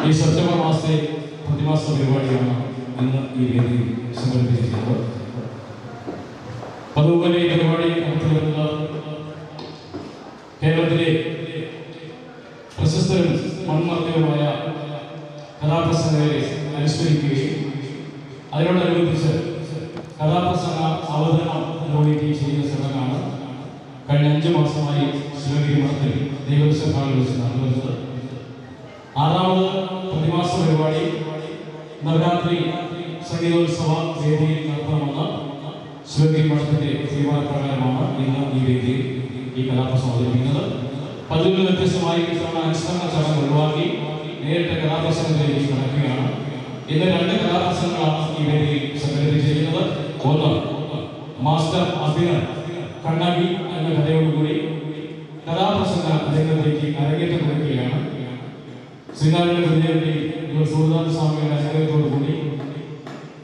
ഈ സെപ്റ്റംബർ മാസത്തെ പ്രതിമാസ പരിപാടിയാണ് ഇന്ന് ഈ വേദിയിൽ സംഘടിപ്പിച്ചിരിക്കുന്നത്. അതുപോലെ ഈ പരിപാടി നടത്തി വരുന്നത് കേരളത്തിലെ പ്രശസ്തരും മൺമറഞ്ഞവരുമായ കഥാപ്രസംഗരെ അനുസ്മരിക്കുകയും അതിനോടനുബന്ധിച്ച് കഥാപ്രസംഗ അവതരണം നിർവഹിക്കുകയും ചെയ്യുന്ന ചടങ്ങാണ് കഴിഞ്ഞ 5 മാസമായി ശിവഗിരി മഠത്തിൽ ദൈവോത്സവ ഹാളിൽ വെച്ച് നടന്നുവരുന്നത്. 6ാമത് പ്രതിമാസ പരിപാടി നവരാത്രി സംഗീതോത്സവ വേദിയിൽ നടത്തണമെന്ന ശിവഗിരി മഠത്തിന്റെ തീരുമാനപ്രകാരമാണ് ഇന്ന് ഈ വേദിയിൽ ഈ കലാപ്രസംഗം അവതരിപ്പിക്കുന്നത്. പതിവിൽ നിന്ന് വ്യത്യസ്തമായി ഇത്തവണ അനുസ്മരണ ചടങ്ങ് ഒഴിവാക്കി നേരിട്ട് കലാപ്രസംഗത്തിലേക്ക് നടക്കുകയാണ്. ഇന്ന് 2 കലാപ്രസംഗങ്ങളാണ് ഈ വേദിയിൽ സംഘടിപ്പിച്ചിരിക്കുന്നത്. ഒന്ന്, മാസ്റ്റർ അഭിനവ് കണ്ണകി എന്ന കഥയോടുകൂടി കഥാപ്രസംഗ രംഗത്തേക്ക് അരങ്ങേറ്റം കുറിക്കുകയാണ്. ശ്രീനാരായണ ഗുരുദേവന്റെ സൂർദാന സ്വാമിയുടെ അനുഗ്രഹത്തോടുകൂടി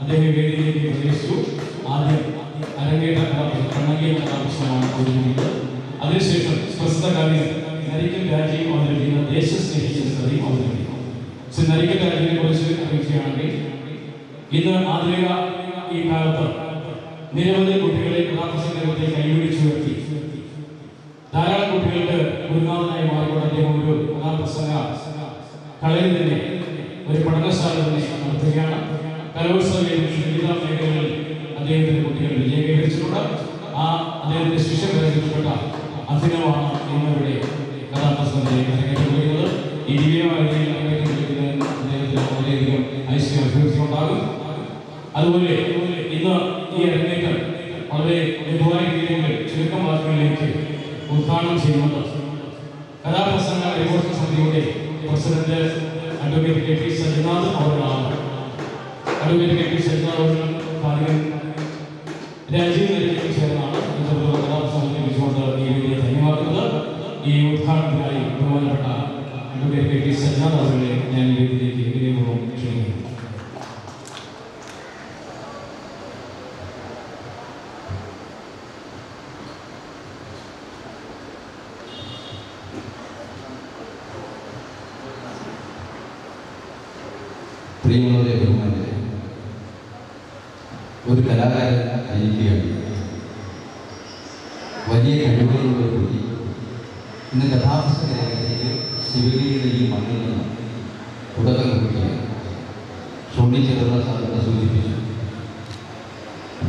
അദ്ദേഹം വേദിയിലേക്ക് പ്രവേശിച്ചു. ആദ്യം അരങ്ങേറ്റ കണ്ണകി എന്ന കഥാപ്രസംഗമാണ് അവതരിപ്പിക്കുന്നത്. അതിനുശേഷം പ്രസിദ്ധ കവി നരിക്കൽ രാജീവ് അവതരിപ്പിക്കുന്ന ദേശസ്നേഹിച്ചതയും അവതരിപ്പിക്കും. ശ്രീ നരിക്കൽ രാജീവിനെ കുറിച്ച് അറിയിക്കുകയാണെങ്കിൽ ഇന്ന് ആധുനിക ഈ കാലത്ത് നിരവധി കുട്ടികളെ കഥാപ്രസംഗത്തെ കൈപിടിച്ചു വരുത്തി ധാരാളം കുട്ടികൾക്ക് ഗുരുനാഥനായി മാറിക്കൊണ്ട് അദ്ദേഹം ഒരു കഥാപ്രസംഗ കളയിൽ തന്നെ ഒരു പഠനശാല തന്നെ നടത്തുകയാണ്. കലോത്സവ സംഗീത മേഖലകളിൽ അദ്ദേഹത്തിന്റെ കുട്ടികൾ വിജയം കൈവരിച്ചിട്ടുണ്ട്. അദ്ദേഹത്തിന്റെ ശിഷ്യപരിചയപ്പെട്ട അഭിനവാണ് ഇന്നിവിടെ കഥാപ്രസംഗത്തിലേക്ക് അരങ്ങേറ്റം ചെയ്യുന്നത്. ഈ ദിവ്യമായ രീതിയിൽ അരങ്ങേറ്റം ചെയ്യുന്നതിന് അദ്ദേഹത്തിന് വളരെയധികം ഐശ്വര്യ അഭിവൃദ്ധിയുണ്ടാകും. അതുപോലെ ഇന്ന് ഈ അരങ്ങേറ്റം വളരെ ലഘുവായ രീതിയിൽ ചുരുക്കം വാക്കുകളിലേക്ക് ഉദ്ഘാടനം ചെയ്യുന്നത് കലാപ്രസംഗ റിപ്പോർട്ട് സമിതിയുടെ പ്രസിഡന്റ് അഡ്വക്കേറ്റ് കെ പി സജ്ജനാഥ് അവരാണ്. അഡ്വക്കേറ്റ് കെ പി സജ്ജനാഥ് അവരും കാര്യം രാജീവ് നരിക്കൽ ചേർന്നാണ് ഇത്തരത്തിലുള്ള കലാപ്രസംഗത്തെ വെച്ചുകൊണ്ട് ഈ വേദിയെ ധന്യമാക്കുന്നത്. ഈ ഉദ്ഘാടനത്തിനായി ബഹുമാനപ്പെട്ട അഡ്വക്കേറ്റ് കെ പി സജ്ജനാഥ് അവരെ ഞാൻ ഈ വേദിയിലേക്ക് വിനയപൂർവ്വം ക്ഷണിക്കുന്നു. പ്രിയമുള്ളവരെ, ബഹുമാനരെ, ഒരു കലാകാരൻ ജനിക്കുകയാണ്. വലിയ കഴിവുകളുള്ള കുട്ടി ഇന്ന് കഥാപ്രസംഗ രംഗത്തേക്ക് ശിവഗിരിയുടെ ഈ മണ്ണിൽ നിന്ന് തുടക്കം കുറിക്കുകയാണ്. ഷോണി ചെറുത സാറിനെ സൂചിപ്പിച്ചു.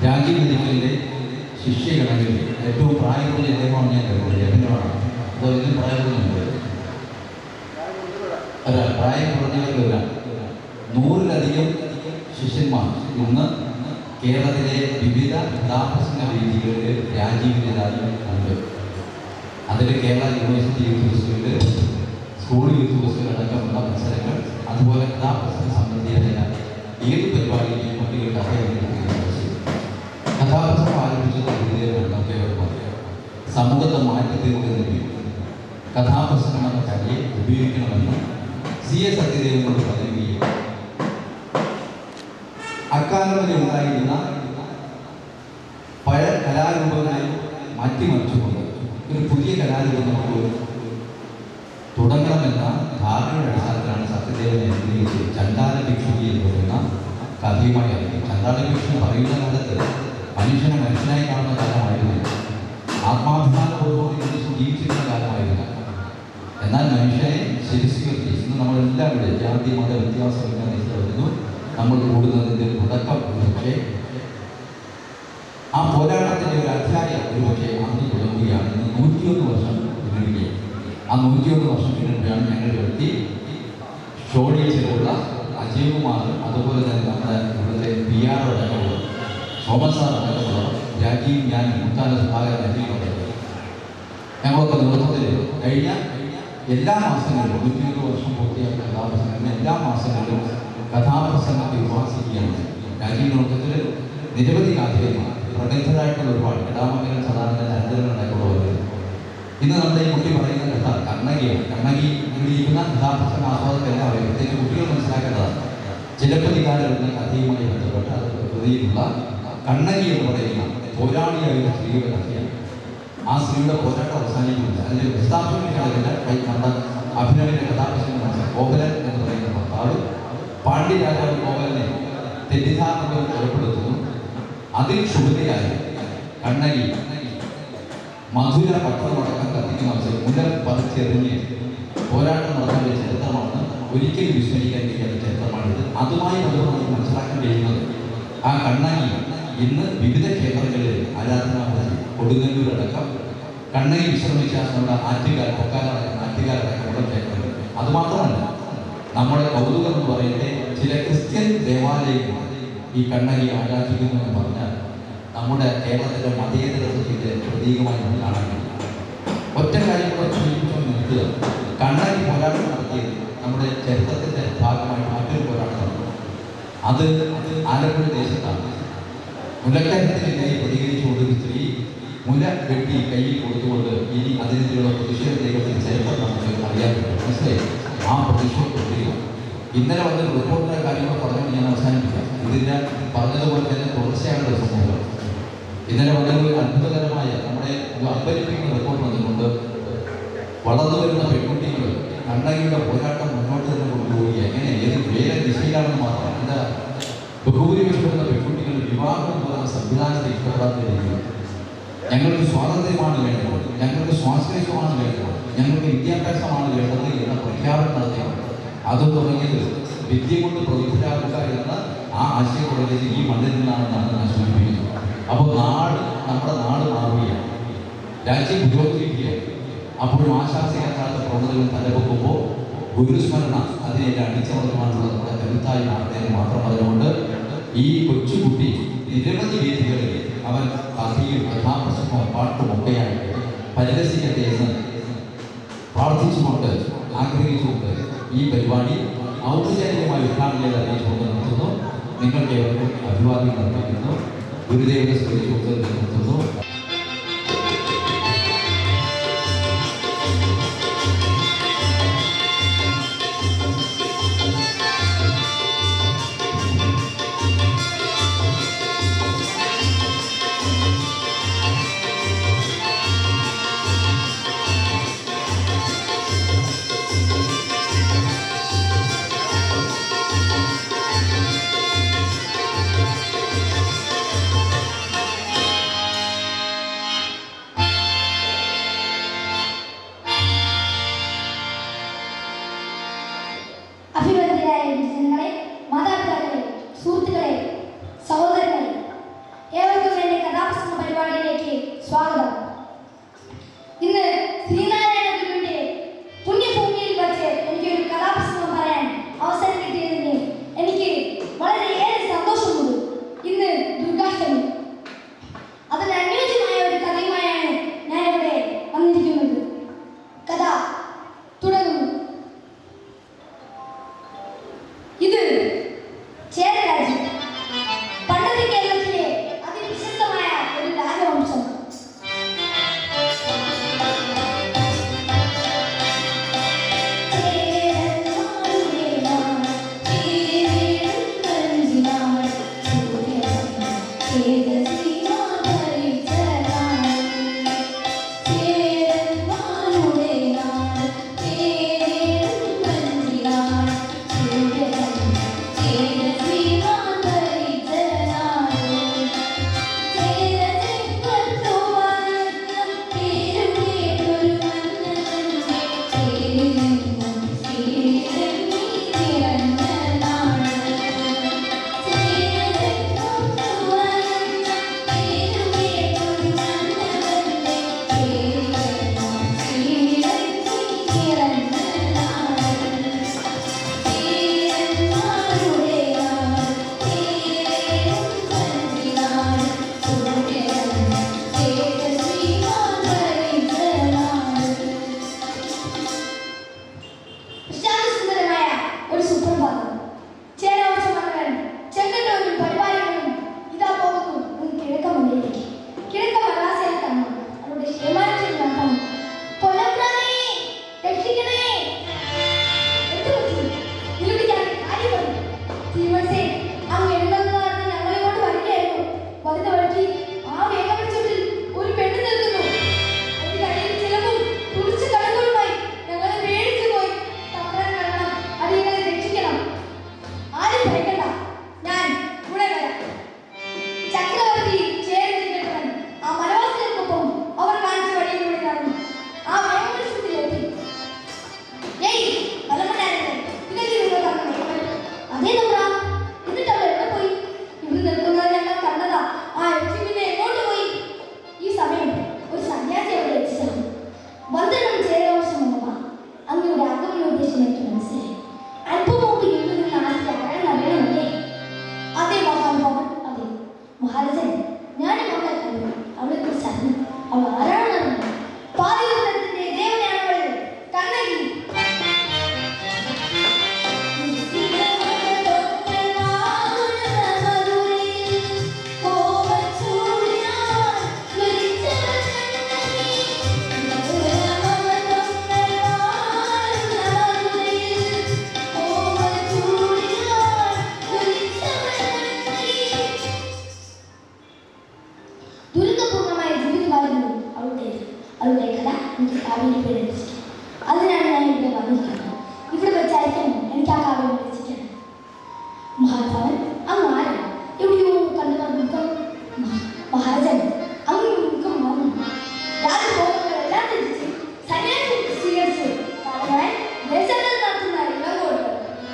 രാജീവ് നരിക്കലിൻ്റെ ശിഷ്യഗണങ്ങളിൽ ഏറ്റവും പ്രായമുള്ള അദ്ദേഹമാണ് ഞാൻ കരുതുന്നത്. അഭിനവാണ്. അതോ ഇതിൽ പ്രായമുണ്ട്? അല്ല, പ്രായം കുറഞ്ഞവരിലൊരാൾ. 100-ലധികം ശിഷ്യന്മാർ ഇന്ന് കേരളത്തിലെ വിവിധ കഥാപ്രസംഗ വേദികളിൽ രാജീവിൻ്റെതായി ഉണ്ട്. അതിൽ Kerala university youth festival, school youth festival അടക്കമുള്ള മത്സരങ്ങൾ, അതുപോലെ കഥാപ്രസംഗ സംബന്ധിയായ ഏത് പരിപാടിയും കുട്ടികളുടെ കഥാപ്രസംഗം ആരംഭിച്ചത് ഗുരുദേവനാണ്. സമൂഹത്തെ മാറ്റി തീർക്കുന്നതിന് കഥാപ്രസംഗം എന്ന കലയെ ഉപയോഗിക്കണമെന്ന് C.A. സത്യദേവനോട് പറയുകയും അക്കാലം ഉണ്ടായിരുന്ന പഴയ കലാരൂപങ്ങളെ മാറ്റിമറിച്ചുകൊണ്ട് ഒരു പുതിയ കലാരൂപം നമുക്ക് തുടങ്ങണമെന്ന ധാരണയുടെ അടിസ്ഥാനത്തിലാണ് സത്യദേവനെ അനുഗ്രഹിച്ച് ചണ്ടാല ഭിക്ഷുകി എന്ന് പറയുന്ന കഥയുമായി അറിയാം. ചണ്ടാല ഭിക്ഷു പറയുന്ന കാലത്ത് മനുഷ്യനെ മനുഷ്യനായി കാണുന്ന കാലമായിരുന്നില്ല. ആത്മാഭിമാനപൂർവ്വം ജീവിച്ചിരുന്ന കാലമായിരുന്നില്ല. എന്നാൽ മനുഷ്യനെ ശിരസ്കീർത്തി ഇന്ന് നമ്മളെല്ലാവരും ജാതി മത വ്യത്യാസമില്ലാതെ വരുന്നു. നമ്മൾ കൂടുന്നതിൻ്റെ തുടക്കം ഒരുപക്ഷെ ആ പോരാട്ടത്തിൻ്റെ ഒരു അധ്യായം ഒരുപക്ഷെ അന്ന് തുടങ്ങുകയാണ്. ഇന്ന് 101 വർഷം പിന്നിടുകയാണ്. ആ 101 വർഷം പിന്നിട്ടാണ് ഞങ്ങളുടെ വ്യക്തി ഷോണി ചെറുള്ള അജയകുമാർ, അതുപോലെ തന്നെ നമ്മുടെ ഇവിടുത്തെ PR അടക്കമുള്ള സോമസാർ അടക്കമുള്ള രാജീവ്, ഞാൻ മുത്താന സുഭാകരൻ എത്തിയിട്ടുള്ളത്. ഞങ്ങളൊക്കെ നേതൃത്വത്തിൽ കഴിഞ്ഞ എല്ലാ മാസങ്ങളിലും 101 വർഷം പൂർത്തിയാക്കിയ കഥാപ്രസംഗങ്ങൾ എല്ലാ മാസങ്ങളിലും കഥാപ്രസംഗത്തെ ഉപാസിക്കുകയാണ്. രാജീവ് നോക്കത്തിൽ നിരവധി കാഥികന്മാർ പ്രഗത്ഭരായിട്ടുള്ള ഒരുപാട് ഇടാമകൻ സാധാരണ അനന്തരങ്ങളായിട്ടുള്ളവർ. ഇന്ന് നമ്മുടെ ഈ കുട്ടി പറയുന്ന കഥ കണ്ണകിയാണ്. കണ്ണകി ഇരിക്കുന്ന കഥാപ്രസംഗ ആസ്വാദകരെല്ലാം അവരെ പ്രത്യേകിച്ച് കുട്ടികൾ മനസ്സിലാക്കേണ്ടതാണ്. ചിലപ്പതികാരം എന്ന കഥയുമായി ബന്ധപ്പെട്ട് അത് കൃതിയിലുള്ള കണ്ണകി എന്ന് പറയുന്ന പൗരാണികമായ സ്ത്രീയുടെ കഥയാണ്. ആ സ്ത്രീയുടെ പോരാട്ടം അവസാനിക്കുന്നില്ല. അതിൻ്റെ വിശദാംശങ്ങൾ കണ്ട അഭിനവിൻ്റെ കഥാപ്രസംഗം മനസ്സിലാക്കി. കോപലൻ എന്ന് പറയുന്ന ഭർത്താവ് പാണ്ഡ്യ രാജാവ് കോവലനെ തെറ്റിദ്ധാരണകൾ ഏർപ്പെടുത്തുന്നു. അതിൽ ക്ഷുഭിതയായി കണ്ണകി മധുര പട്ടണമടക്കം കത്തിക്കുന്ന അവസരം മുല പറിച്ചെറിഞ്ഞ് പോരാട്ടം നടത്തിയ ചരിത്രമാണ്. ഒരിക്കലും വിസ്മരിക്കാൻ കഴിയാത്ത ചരിത്രമാണിത്. അതുമായി ബന്ധപ്പെട്ട് മനസ്സിലാക്കാൻ കഴിയുന്നത് ആ കണ്ണകി ഇന്ന് വിവിധ ക്ഷേത്രങ്ങളിൽ ആരാധനാമൂർത്തി കൊടുങ്ങല്ലൂരടക്കം കണ്ണകി വിശ്രമിച്ച നമ്മുടെ ആറ്റുകാൽ പൊക്കാലടക്കം ആറ്റുകാലടക്കമുള്ള ക്ഷേത്രങ്ങൾ. അതുമാത്രമല്ല, നമ്മുടെ കൗതുകം എന്ന് പറയട്ടെ, ചില ക്രിസ്ത്യൻ ദേവാലയങ്ങൾ ഈ കണ്ണകി ആരാധിക്കുന്നു എന്ന് പറഞ്ഞാൽ നമ്മുടെ കേരളത്തിൻ്റെ മതേതരത്വത്തിൻ്റെ പ്രതീകമായി നമ്മൾ കാണാൻ കഴിയും. ഒറ്റ കാര്യം കൂടെ സൂചിപ്പിച്ചു നിർത്തുക. കണ്ണകി പോരാട്ടം നടത്തിയത് നമ്മുടെ ചരിത്രത്തിൻ്റെ ഭാഗമായി മറ്റൊരു പോരാട്ടം നടന്നു. അത് ആലപ്പുഴ ദേശത്താണ്. മുലക്കരത്തിനെതിരെ പ്രതികരിച്ചുകൊണ്ട് ഒരു സ്ത്രീ മുല വെട്ടി കയ്യിൽ കൊടുത്തുകൊണ്ട് ഇനി അതിനെതിരെയുള്ള പ്രതിഷേധ രംഗത്തിൻ്റെ ചരിത്രം നമുക്ക് അറിയാൻ പറ്റും. മനസ്സിലായി? ആ പ്രതിഷേധം തുടരുക. ഇന്നലെ വന്നൊരു റിപ്പോർട്ടിൻ്റെ കാര്യങ്ങൾ പറഞ്ഞുകൊണ്ട് ഞാൻ അവസാനിപ്പിക്കാം. ഇതിൻ്റെ പറഞ്ഞതുപോലെ തന്നെ തുടർച്ചയായുള്ള ഒരു സംഭവം. ഇന്നലെ വളരെ അത്ഭുതകരമായ നമ്മുടെ അമ്പരിപ്പിക്കുന്ന റിപ്പോർട്ട് വന്നിട്ടുണ്ട്. വളർന്നു വരുന്ന പെൺകുട്ടികൾ കണ്ണകിയുടെ പോരാട്ടം മുന്നോട്ട് തന്നെ കൊണ്ടുപോയി എങ്ങനെ ഏത് വേറെ ദിശയിലാണെന്ന് മാത്രം എന്താ ബഹുഭൂരിപക്ഷം വരുന്ന പെൺകുട്ടികൾ വിവാഹം പോകുന്ന സംവിധാനത്തെ ഇഷ്ടപ്പെടാത്ത രീതിയിൽ ഞങ്ങൾക്ക് സ്വാതന്ത്ര്യമാണ് വേണ്ടത്, ഞങ്ങൾക്ക് സ്വാശ്രയത്വമാണ് വേണ്ടത്, ഞങ്ങൾക്ക് വിദ്യാഭ്യാസമാണ് വേണ്ടത് എന്ന പ്രഖ്യാപനം നടത്തിയാണ്. അത് തുടങ്ങിയത് വിദ്യ കൊണ്ട് പ്രവൃത്തിയാക്കുക എന്ന ആ ആശയത്തിലേക്ക് ഈ മണ്ണിൽ നിന്നാണെന്നാണ് ഞാൻ സൂചിപ്പിക്കുന്നത്. അപ്പോൾ നമ്മുടെ നാട് മാറുകയാണ്, രാജ്യം പുരോഗമിക്കുകയാണ്. അപ്പോഴും ആശാസ്യകാലത്തെ പ്രവണതകൾ തലപൊക്കുമ്പോൾ ഗുരുസ്മരണ അതിനെ അടിച്ചമർത്തുവാനുള്ള നമ്മുടെ കരുത്തായി മാറുന്നതിന് മാത്രം അതുകൊണ്ട് ഈ കൊച്ചുകുട്ടി നിരവധി വേദികളിൽ അവൻ കഥയും കഥാപ്രസംഗവും പാട്ടും ഒക്കെയായി പരിരസിക്കട്ടെ എന്ന് പ്രാർത്ഥിച്ചുകൊണ്ട് ആഗ്രഹിച്ചുകൊണ്ട് ഈ പരിപാടി ഔപചാരികമായി ഉദ്ഘാടനം അറിയിച്ചുകൊണ്ട് നിർത്തുന്നു. നിങ്ങൾക്ക് ഏവർക്കും അഭിവാദ്യം അർപ്പിക്കുന്നു. ഗുരുദേവനെ സ്മരിച്ചുകൊണ്ട് നിർത്തുന്നു.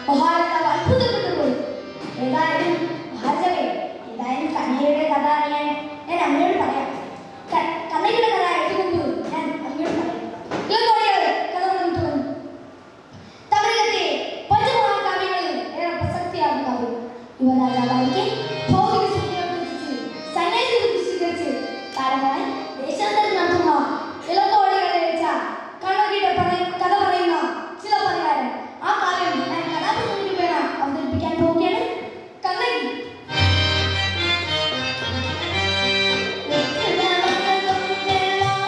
മഹാരാജാവ് അത്ഭുതപ്പെട്ടു പോയി. ഏതായാലും മഹാരാജാവേ, ഏതായാലും കണ്ണകിയുടെ കഥ ഞാൻ അമ്മയോട് പറയാം. കണ്ണകിയുടെ കഥ എഴുതി മുമ്പ് ഞാൻ അമ്മയോട് പറയാം. ഇളങ്കോടികളെ കഥ പറഞ്ഞു തുടങ്ങി. തമിഴകത്തെ പഞ്ചമഹാകാവ്യങ്ങളിൽ ഏറെ പ്രസക്തിയാർന്ന കാവ്യം യുവരാജാവായിരിക്കെ ഭൗതിക സുഖിനെ ഉപേക്ഷിച്ച് സന്യാസി ബുദ്ധി സ്വീകരിച്ച് കാലങ്ങളായി ദേശാന്തരം നടത്തുന്ന ഇളങ്കോടികളെ വെച്ച കണ്ണകിയുടെ കഥ പറയുന്ന ചില പരിഹാരം ആ കാവ്യം ഞാൻ കഥാപ്രസംഗിക്കുകയാണ് അവതരിപ്പിക്കാൻ പോവുകയാണ്. കണ്ണകി ും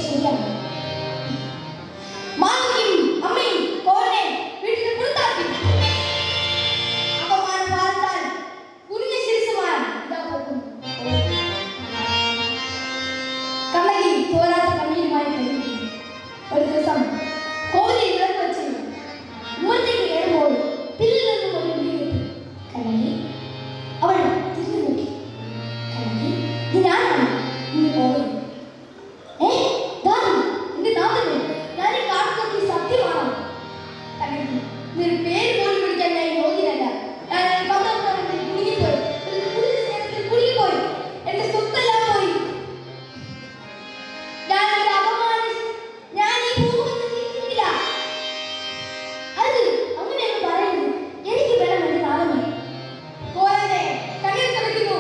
ശരിയാണ്. മാമിയും അമ്മയും കോരനെ വീട്ടിൽ നിന്ന് പുറത്താക്കി. അപമാന ഭാരത്താൽ കുനിഞ്ഞ ശിരസുമായി ഇതാ പോകുന്നു. കണ്ണകി തോരാത്ത കണ്ണീരുമായി കഴിയുന്നു. ഒരു ദിവസം കോവിലിൽ വിളക്ക് വെച്ചിരുന്നു. മുഖത്തേക്ക് കയറുമ്പോൾ പിന്നിൽ നിന്നും ഒരു വിളി കേട്ടു. കണ്ണകി. അവൾ തിരിഞ്ഞു നോക്കി. കണ്ണകി, നീ ഞാനാണ് ഇന്ന് കോവിൽ. എന്റെ നാഥനെ ഞാൻ ഈ കാണുന്നത് സത്യമാണോ? കണ്ണകി, നിന്റെ പേര് പോലും വിളിക്കാൻ ഞാൻ യോഗ്യനല്ല. ഞാൻ കുടുങ്ങിപ്പോയി. കുടുങ്ങിപ്പോയി. എന്റെ സ്വത്തെല്ലാം പോയി. ഞാൻ ഈ ഭൂമുഖത്ത് ജീവിക്കുന്നില്ല. അത് അങ്ങനെയൊന്നും പറയുന്നു. എനിക്ക് വേണം എന്റെ നാഥനെ. കോരനെ കണ്ണീർ കളിക്കുന്നു.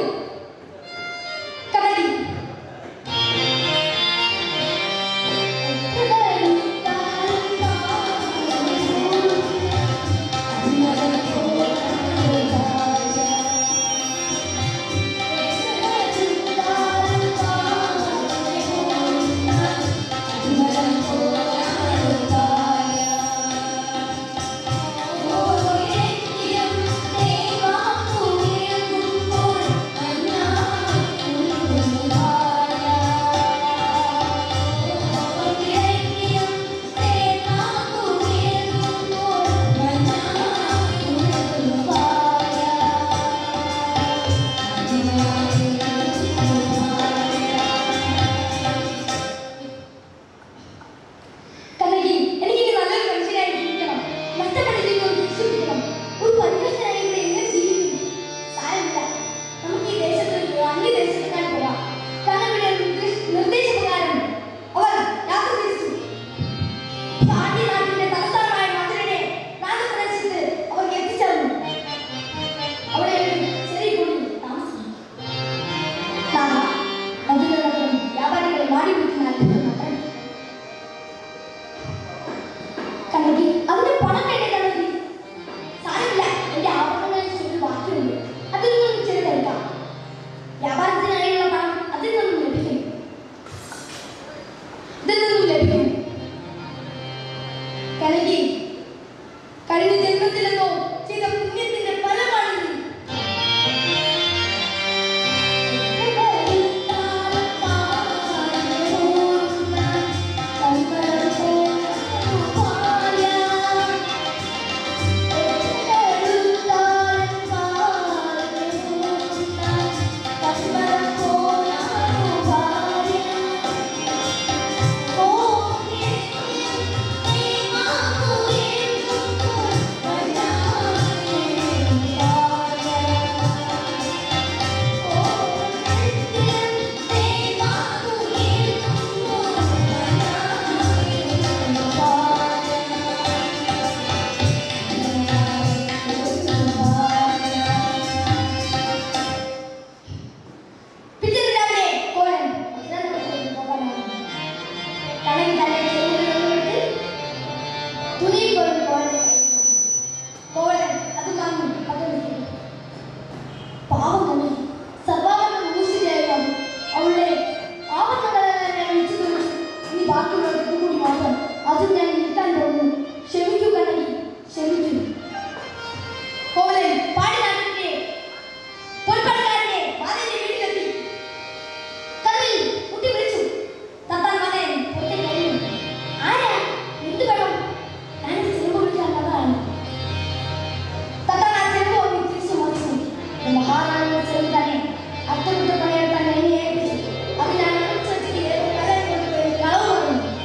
കണ്ണകി അതിന് പണം വേണ്ടേ? കണ്ണകി സാരമില്ല, എന്റെ ആഭരണങ്ങളിൽ ഒരു ബാക്കിയുണ്ട്. അതിൽ നിന്നും ചെറുതെടുക്കാം. വ്യാപാരത്തിനായുള്ള പണം അതിൽ നിന്നും ലഭിക്കും. കണ്ണകി, കഴിഞ്ഞ ജന്മത്തിലെന്നോ ചെയ്ത പുണ്യത്തിന്റെ ഫലമാണിത്. അതും ഞാൻ നിൽക്കാൻ പോകുന്നു. ക്ഷമിക്കൂ കണ്ണകി, ക്ഷമിക്കൂ. കോവലൻ പാടിനാട്ടിന്റെ പൊൻപണക്കാരന്റെ ഭാര്യയുടെ വീട്ടിലെത്തി. കണ്ണിൽ കുട്ടി വിളിച്ചു. തത്താൻ മകൻ പുറത്തേക്ക് കഴിഞ്ഞു. ആരാ? എന്ത് വേണം? ഞാൻ ചെലവ് വിളിക്കാൻ വന്നതാണ്. തത്താൻ ആ ചെലവ് വാങ്ങി തിരിച്ചു മറിച്ചു. മഹാനാണെന്ന ചെലവ് തന്നെ അത്തമിട്ട് പണിയെടുത്താൻ എന്നെ ഏൽപ്പിച്ചു. അത് ഞാൻ കളവ് പറഞ്ഞു.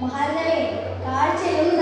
മഹാരാജാവേ, കാഴ്ചയൊന്നും